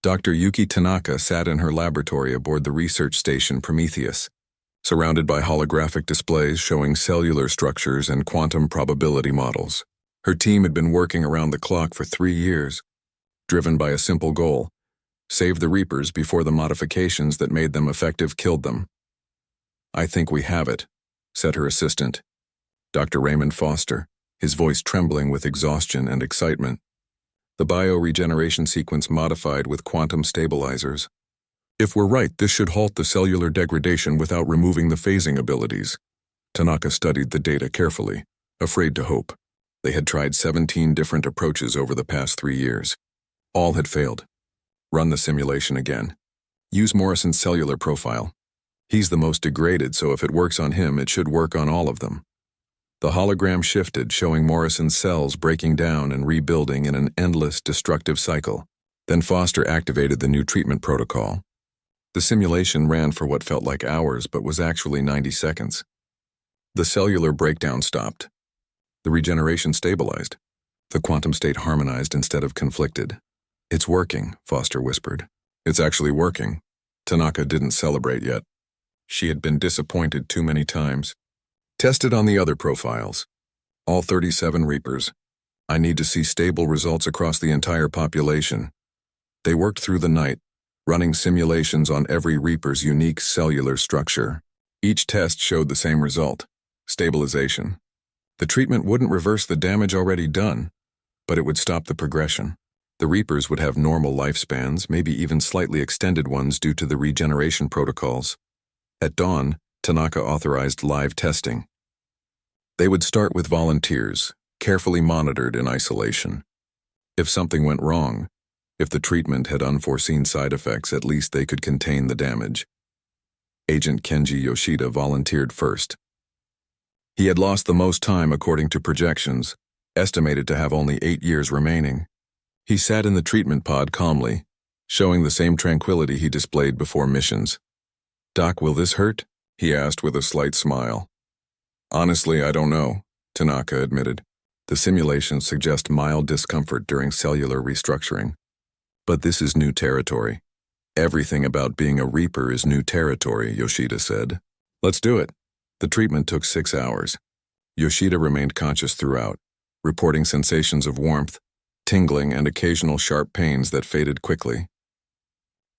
Speaker 1: Dr. Yuki Tanaka sat in her laboratory aboard the research station Prometheus, surrounded by holographic displays showing cellular structures and quantum probability models. Her team had been working around the clock for 3 years, driven by a simple goal: save the Reapers before the modifications that made them effective killed them. I think we have it, said her assistant, Dr. Raymond Foster, his voice trembling with exhaustion and excitement. The bioregeneration sequence modified with quantum stabilizers. If we're right, this should halt the cellular degradation without removing the phasing abilities. Tanaka studied the data carefully, afraid to hope. They had tried 17 different approaches over the past 3 years. All had failed. Run the simulation again. Use Morrison's cellular profile. He's the most degraded, so if it works on him, it should work on all of them. The hologram shifted, showing Morrison's cells breaking down and rebuilding in an endless, destructive cycle. Then Foster activated the new treatment protocol. The simulation ran for what felt like hours, but was actually 90 seconds. The cellular breakdown stopped. The regeneration stabilized. The quantum state harmonized instead of conflicted. It's working, Foster whispered. It's actually working. Tanaka didn't celebrate yet. She had been disappointed too many times. Tested on the other profiles. All 37 Reapers. I need to see stable results across the entire population. They worked through the night, running simulations on every Reaper's unique cellular structure. Each test showed the same result: stabilization. The treatment wouldn't reverse the damage already done, but it would stop the progression. The Reapers would have normal lifespans, maybe even slightly extended ones due to the regeneration protocols. At dawn, Tanaka authorized live testing. They would start with volunteers, carefully monitored in isolation. If something went wrong, if the treatment had unforeseen side effects, at least they could contain the damage. Agent Kenji Yoshida volunteered first. He had lost the most time according to projections, estimated to have only 8 years remaining. He sat in the treatment pod calmly, showing the same tranquility he displayed before missions. Doc, will this hurt? He asked with a slight smile. Honestly, I don't know, Tanaka admitted. The simulations suggest mild discomfort during cellular restructuring. But this is new territory. Everything about being a Reaper is new territory, Yoshida said. Let's do it. The treatment took 6 hours. Yoshida remained conscious throughout, reporting sensations of warmth, tingling, and occasional sharp pains that faded quickly.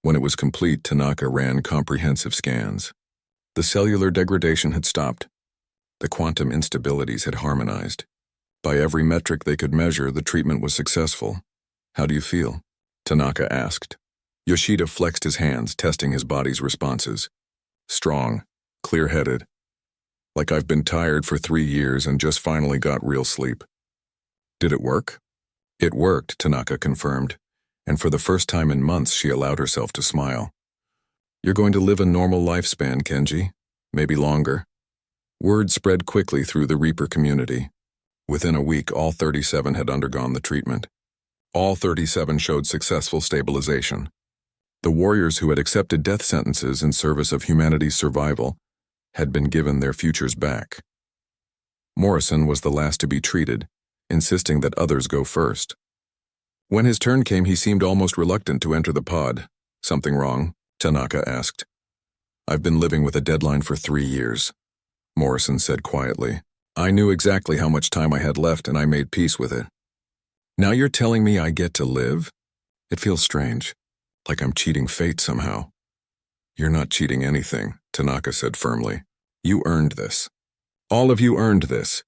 Speaker 1: When it was complete, Tanaka ran comprehensive scans. The cellular degradation had stopped. The quantum instabilities had harmonized. By every metric they could measure, the treatment was successful. "How do you feel?" Tanaka asked. Yoshida flexed his hands, testing his body's responses. "Strong, clear-headed. Like I've been tired for 3 years and just finally got real sleep." "Did it work?" "It worked," Tanaka confirmed, and for the first time in months she allowed herself to smile. "You're going to live a normal lifespan, Kenji. Maybe longer." Word spread quickly through the Reaper community. Within a week, all 37 had undergone the treatment. All 37 showed successful stabilization. The warriors who had accepted death sentences in service of humanity's survival had been given their futures back. Morrison was the last to be treated, insisting that others go first. When his turn came, he seemed almost reluctant to enter the pod. "Something wrong?" Tanaka asked. "I've been living with a deadline for 3 years," Morrison said quietly. "I knew exactly how much time I had left and I made peace with it. Now you're telling me I get to live? It feels strange, like I'm cheating fate somehow." "You're not cheating anything," Tanaka said firmly. "You earned this. All of you earned this.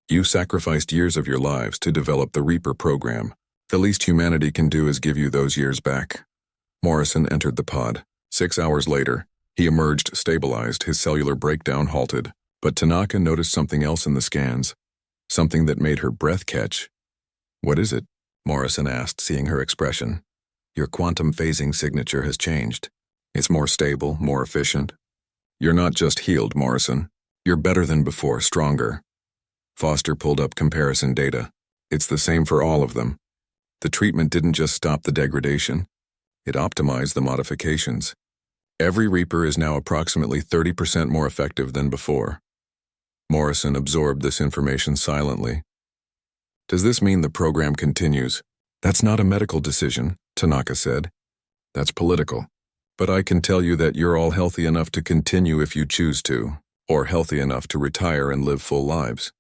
Speaker 1: You sacrificed years of your lives to develop the Reaper program. The least humanity can do is give you those years back." Morrison entered the pod. 6 hours later, he emerged stabilized, his cellular breakdown halted. But Tanaka noticed something else in the scans, something that made her breath catch. "What is it?" Morrison asked, seeing her expression. "Your quantum phasing signature has changed. It's more stable, more efficient." "You're not just healed, Morrison. You're better than before, stronger." Foster pulled up comparison data. "It's the same for all of them. The treatment didn't just stop the degradation. It optimized the modifications. Every Reaper is now approximately 30% more effective than before." Morrison absorbed this information silently. "Does this mean the program continues?" "That's not a medical decision," Tanaka said. "That's political. But I can tell you that you're all healthy enough to continue if you choose to, or healthy enough to retire and live full lives."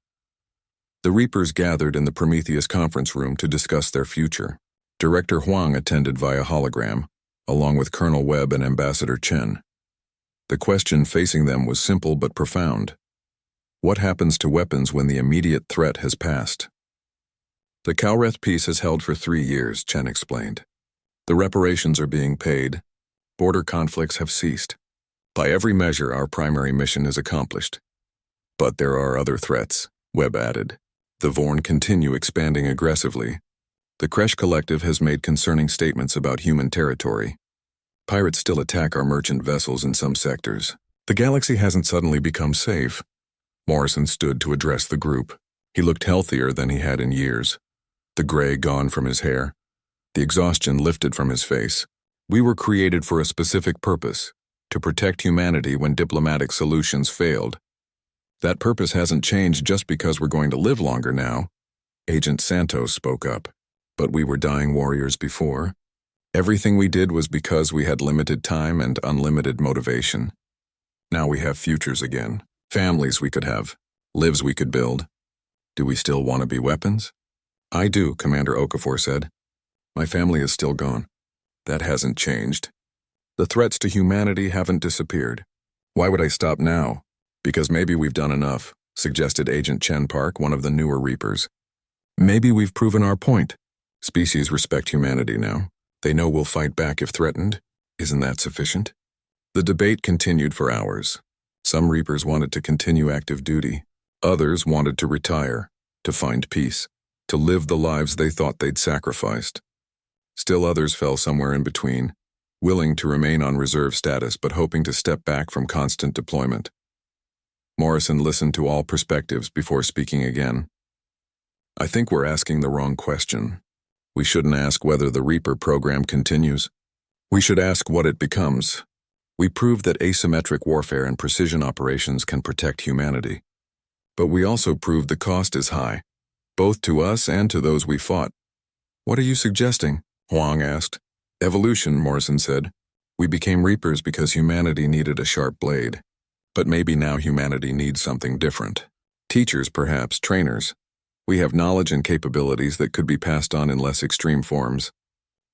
Speaker 1: The Reapers gathered in the Prometheus conference room to discuss their future. Director Huang attended via hologram, along with Colonel Webb and Ambassador Chen. The question facing them was simple but profound. What happens to weapons when the immediate threat has passed? "The Calreth peace has held for 3 years, Chen explained. The reparations are being paid. Border conflicts have ceased. By every measure, our primary mission is accomplished. But there are other threats," Webb added. "The Vorn continue expanding aggressively. The Kresh Collective has made concerning statements about human territory. Pirates still attack our merchant vessels in some sectors. The galaxy hasn't suddenly become safe." Morrison stood to address the group. He looked healthier than he had in years. The gray gone from his hair. The exhaustion lifted from his face. "We were created for a specific purpose, to protect humanity when diplomatic solutions failed. That purpose hasn't changed just because we're going to live longer now." Agent Santos spoke up. "But we were dying warriors before. Everything we did was because we had limited time and unlimited motivation. Now we have futures again. Families we could have. Lives we could build. Do we still want to be weapons?" "I do," Commander Okafor said. "My family is still gone. That hasn't changed. The threats to humanity haven't disappeared. Why would I stop now?" "Because maybe we've done enough," suggested Agent Chen Park, one of the newer Reapers. "Maybe we've proven our point. Species respect humanity now. They know we'll fight back if threatened. Isn't that sufficient?" The debate continued for hours. Some Reapers wanted to continue active duty. Others wanted to retire, to find peace, to live the lives they thought they'd sacrificed. Still others fell somewhere in between, willing to remain on reserve status but hoping to step back from constant deployment. Morrison listened to all perspectives before speaking again. "I think we're asking the wrong question. We shouldn't ask whether the Reaper program continues. We should ask what it becomes. We proved that asymmetric warfare and precision operations can protect humanity. But we also proved the cost is high, both to us and to those we fought." "What are you suggesting?" Huang asked. "Evolution," Morrison said. "We became Reapers because humanity needed a sharp blade. But maybe now humanity needs something different. Teachers, perhaps, trainers. We have knowledge and capabilities that could be passed on in less extreme forms.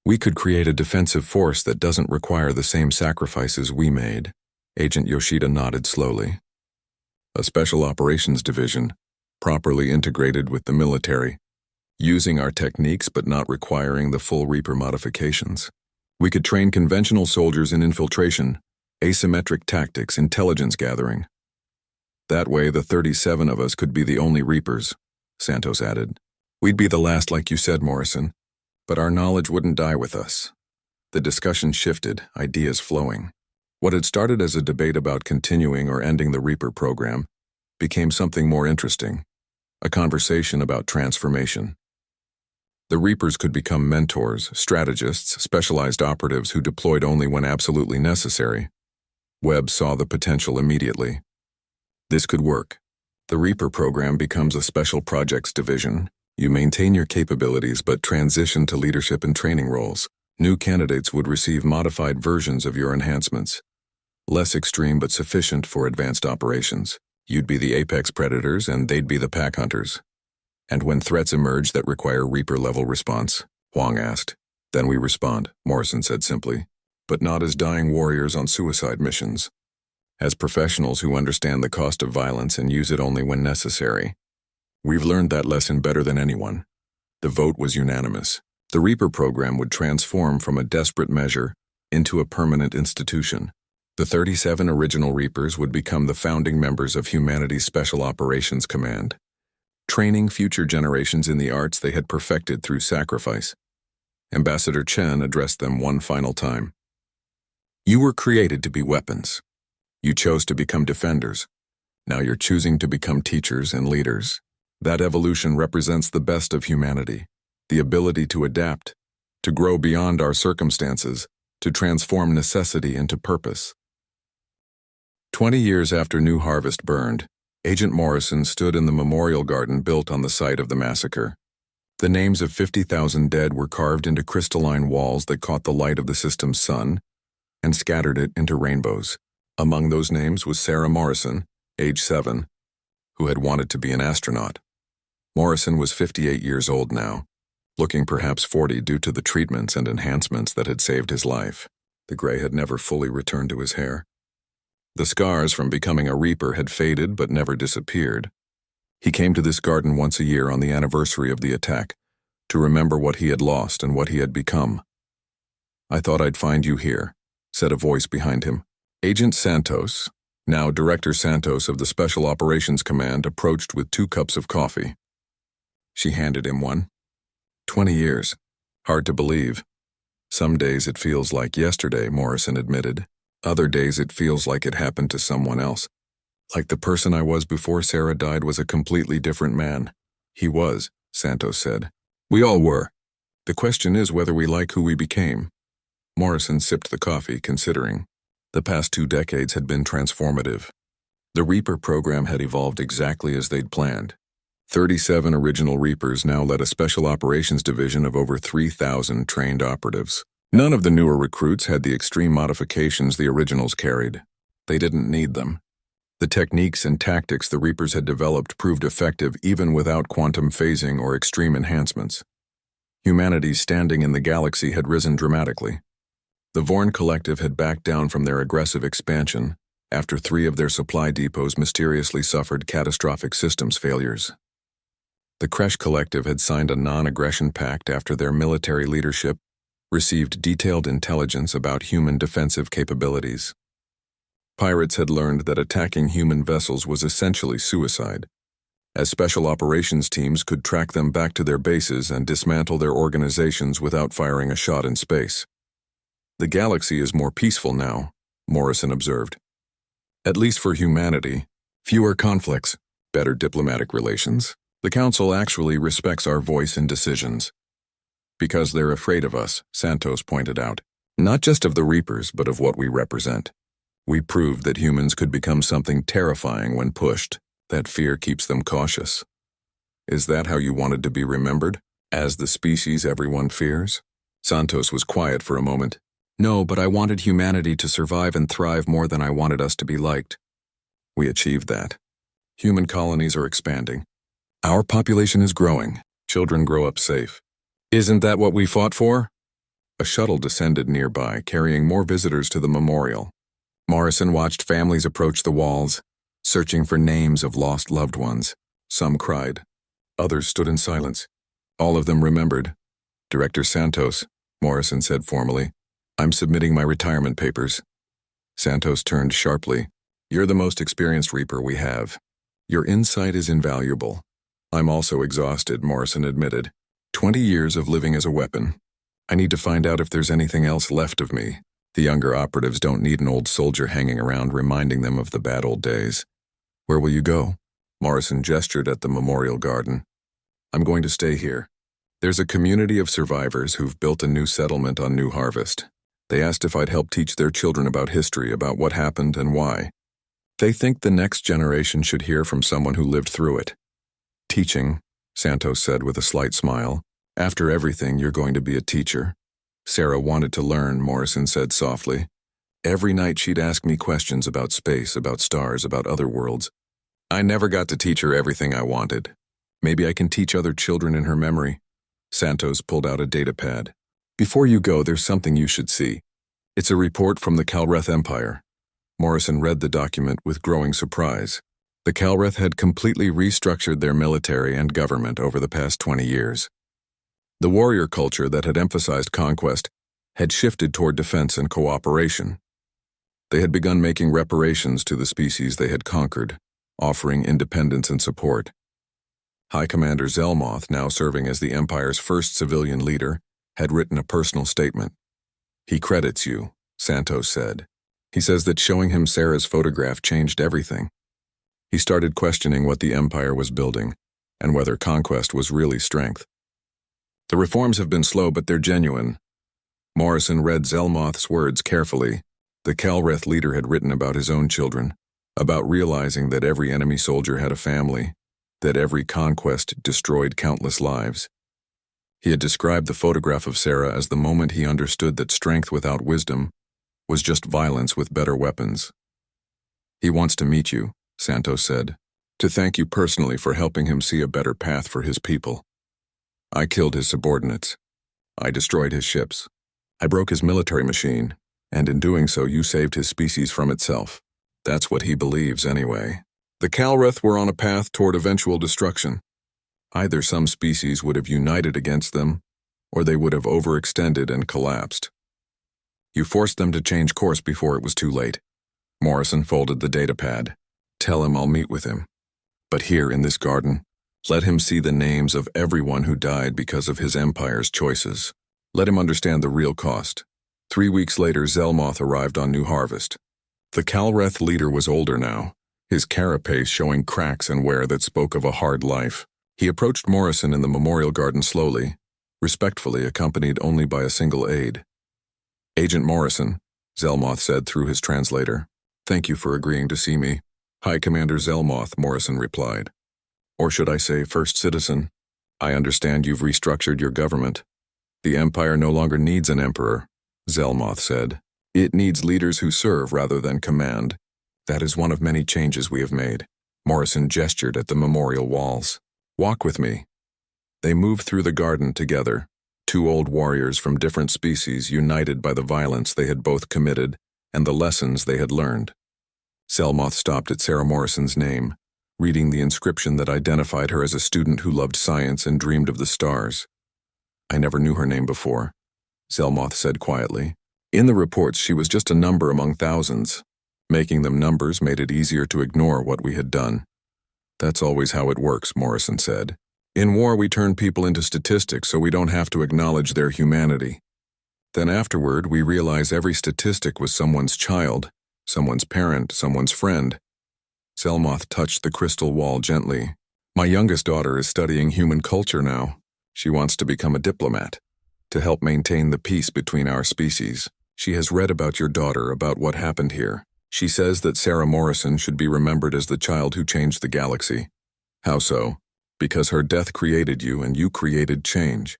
Speaker 1: We could create a defensive force that doesn't require the same sacrifices we made." Agent Yoshida nodded slowly. a special operations division, properly integrated with the military, using our techniques but not requiring the full Reaper modifications. We could train conventional soldiers in infiltration, asymmetric tactics, intelligence gathering. That way, the 37 of us could be the only Reapers, Santos added. We'd be the last, like you said, Morrison, but our knowledge wouldn't die with us. The discussion shifted, ideas flowing. What had started as a debate about continuing or ending the Reaper program became something more interesting, a conversation about transformation. The Reapers could become mentors, strategists, specialized operatives who deployed only when absolutely necessary. Webb saw the potential immediately. This could work. The Reaper program becomes a special projects division. You maintain your capabilities but transition to leadership and training roles. New candidates would receive modified versions of your enhancements. Less extreme but sufficient for advanced operations. You'd be the apex predators and they'd be the pack hunters. And when threats emerge that require Reaper-level response, Huang asked. Then we respond, Morrison said simply. But not as dying warriors on suicide missions. As professionals who understand the cost of violence and use it only when necessary. We've learned that lesson better than anyone. The vote was unanimous. The Reaper program would transform from a desperate measure into a permanent institution. The 37 original Reapers would become the founding members of humanity's Special Operations Command, training future generations in the arts they had perfected through sacrifice. Ambassador Chen addressed them one final time. You were created to be weapons. You chose to become defenders. Now you're choosing to become teachers and leaders. That evolution represents the best of humanity, the ability to adapt, to grow beyond our circumstances, to transform necessity into purpose. 20 years after New Harvest burned, Agent Morrison stood in the memorial garden built on the site of the massacre. The names of 50,000 dead were carved into crystalline walls that caught the light of the system's sun and scattered it into rainbows. Among those names was Sarah Morrison, age 7, who had wanted to be an astronaut. Morrison was 58 years old now, looking perhaps 40 due to the treatments and enhancements that had saved his life. The gray had never fully returned to his hair. The scars from becoming a Reaper had faded but never disappeared. He came to this garden once a year on the anniversary of the attack, to remember what he had lost and what he had become. I thought I'd find you here, said a voice behind him. Agent Santos, now Director Santos of the Special Operations Command, approached with 2 cups of coffee. She handed him one. 20 years. Hard to believe. Some days it feels like yesterday, Morrison admitted. Other days it feels like it happened to someone else. Like the person I was before Sarah died was a completely different man. He was, Santos said. We all were. The question is whether we like who we became. Morrison sipped the coffee, considering. The past 2 decades had been transformative. The Reaper program had evolved exactly as they'd planned. 37 original Reapers now led a special operations division of over 3,000 trained operatives. None of the newer recruits had the extreme modifications the originals carried. They didn't need them. The techniques and tactics the Reapers had developed proved effective even without quantum phasing or extreme enhancements. Humanity's standing in the galaxy had risen dramatically. The Vorn Collective had backed down from their aggressive expansion after 3 of their supply depots mysteriously suffered catastrophic systems failures. The Kresh Collective had signed a non-aggression pact after their military leadership received detailed intelligence about human defensive capabilities. Pirates had learned that attacking human vessels was essentially suicide, as special operations teams could track them back to their bases and dismantle their organizations without firing a shot in space. The galaxy is more peaceful now, Morrison observed. At least for humanity, fewer conflicts, better diplomatic relations. The Council actually respects our voice in decisions. Because they're afraid of us, Santos pointed out. Not just of the Reapers, but of what we represent. We proved that humans could become something terrifying when pushed. That fear keeps them cautious. Is that how you wanted to be remembered? As the species everyone fears? Santos was quiet for a moment. No, but I wanted humanity to survive and thrive more than I wanted us to be liked. We achieved that. Human colonies are expanding. Our population is growing. Children grow up safe. Isn't that what we fought for? A shuttle descended nearby, carrying more visitors to the memorial. Morrison watched families approach the walls, searching for names of lost loved ones. Some cried. Others stood in silence. All of them remembered. Director Santos, Morrison said formally, I'm submitting my retirement papers. Santos turned sharply. You're the most experienced Reaper we have. Your insight is invaluable. I'm also exhausted, Morrison admitted. 20 years of living as a weapon. I need to find out if there's anything else left of me. The younger operatives don't need an old soldier hanging around reminding them of the bad old days. Where will you go? Morrison gestured at the memorial garden. I'm going to stay here. There's a community of survivors who've built a new settlement on New Harvest. They asked if I'd help teach their children about history, about what happened and why. They think the next generation should hear from someone who lived through it. Teaching, Santos said with a slight smile. After everything, you're going to be a teacher. Sarah wanted to learn, Morrison said softly. Every night she'd ask me questions about space, about stars, about other worlds. I never got to teach her everything I wanted. Maybe I can teach other children in her memory. Santos pulled out a data pad. Before you go, there's something you should see. It's a report from the Calreth Empire. Morrison read the document with growing surprise. The Calreth had completely restructured their military and government over the past 20 years. The warrior culture that had emphasized conquest had shifted toward defense and cooperation. They had begun making reparations to the species they had conquered, offering independence and support. High Commander Zelmoth, now serving as the Empire's first civilian leader, had written a personal statement. He credits you, Santos said. He says that showing him Sarah's photograph changed everything. He started questioning what the Empire was building, and whether conquest was really strength. The reforms have been slow, but they're genuine. Morrison read Zelmoth's words carefully. The Calreth leader had written about his own children, about realizing that every enemy soldier had a family, that every conquest destroyed countless lives. He had described the photograph of Sarah as the moment he understood that strength without wisdom was just violence with better weapons. He wants to meet you, Santos said, to thank you personally for helping him see a better path for his people. I killed his subordinates. I destroyed his ships. I broke his military machine, and in doing so you saved his species from itself. That's what he believes anyway. The Calreth were on a path toward eventual destruction. Either some species would have united against them, or they would have overextended and collapsed. You forced them to change course before it was too late. Morrison folded the data pad. Tell him I'll meet with him. But here in this garden, let him see the names of everyone who died because of his empire's choices. Let him understand the real cost. 3 weeks later, Zelmoth arrived on New Harvest. The Calreth leader was older now, his carapace showing cracks and wear that spoke of a hard life. He approached Morrison in the memorial garden slowly, respectfully accompanied only by a single aide. Agent Morrison, Zelmoth said through his translator. Thank you for agreeing to see me. High Commander Zelmoth, Morrison replied. Or should I say First Citizen? I understand you've restructured your government. The Empire no longer needs an emperor, Zelmoth said. It needs leaders who serve rather than command. That is one of many changes we have made. Morrison gestured at the memorial walls. Walk with me. They moved through the garden together, two old warriors from different species united by the violence they had both committed and the lessons they had learned. Zelmoth stopped at Sarah Morrison's name, reading the inscription that identified her as a student who loved science and dreamed of the stars. I never knew her name before, Zelmoth said quietly. In the reports, she was just a number among thousands. Making them numbers made it easier to ignore what we had done. That's always how it works, Morrison said. In war, we turn people into statistics so we don't have to acknowledge their humanity. Then afterward, we realize every statistic was someone's child, someone's parent, someone's friend. Zelmoth touched the crystal wall gently. My youngest daughter is studying human culture now. She wants to become a diplomat, to help maintain the peace between our species. She has read about your daughter, about what happened here. She says that Sarah Morrison should be remembered as the child who changed the galaxy. How so? Because her death created you and you created change.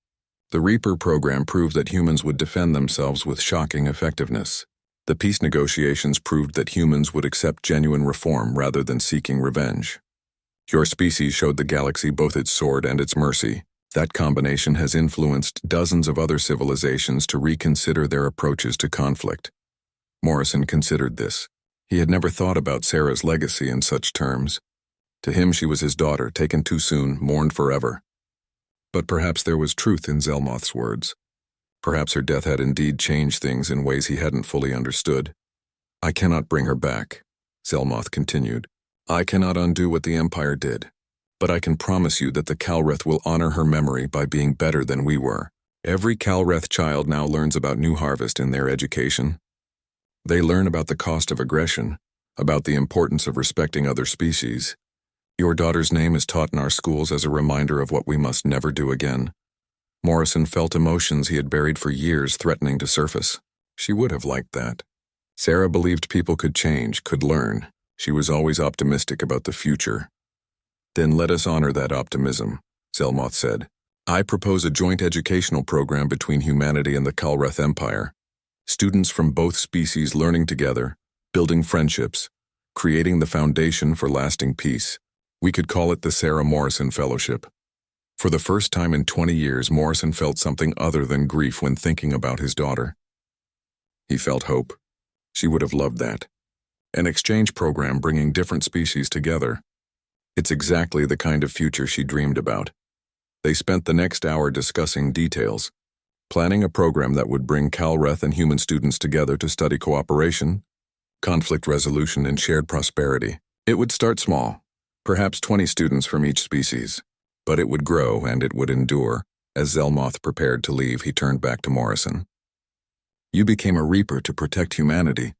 Speaker 1: The Reaper program proved that humans would defend themselves with shocking effectiveness. The peace negotiations proved that humans would accept genuine reform rather than seeking revenge. Your species showed the galaxy both its sword and its mercy. That combination has influenced dozens of other civilizations to reconsider their approaches to conflict. Morrison considered this. He had never thought about Sarah's legacy in such terms. To him she was his daughter, taken too soon, mourned forever. But perhaps there was truth in Zelmoth's words. Perhaps her death had indeed changed things in ways he hadn't fully understood. I cannot bring her back, Zelmoth continued. I cannot undo what the Empire did. But I can promise you that the Kalreth will honor her memory by being better than we were. Every Kalreth child now learns about New Harvest in their education. They learn about the cost of aggression, about the importance of respecting other species. Your daughter's name is taught in our schools as a reminder of what we must never do again. Morrison felt emotions he had buried for years threatening to surface. She would have liked that. Sarah believed people could change, could learn. She was always optimistic about the future. Then let us honor that optimism, Zelmoth said. I propose a joint educational program between humanity and the Kalreth Empire. Students from both species learning together, building friendships, creating the foundation for lasting peace. We could call it the Sarah Morrison Fellowship. For the first time in 20 years, Morrison felt something other than grief when thinking about his daughter. He felt hope. She would have loved that. An exchange program bringing different species together. It's exactly the kind of future she dreamed about. They spent the next hour discussing details, planning a program that would bring Kalreth and human students together to study cooperation, conflict resolution, and shared prosperity. It would start small, perhaps 20 students from each species, but it would grow and it would endure. As Zelmoth prepared to leave, he turned back to Morrison. You became a Reaper to protect humanity,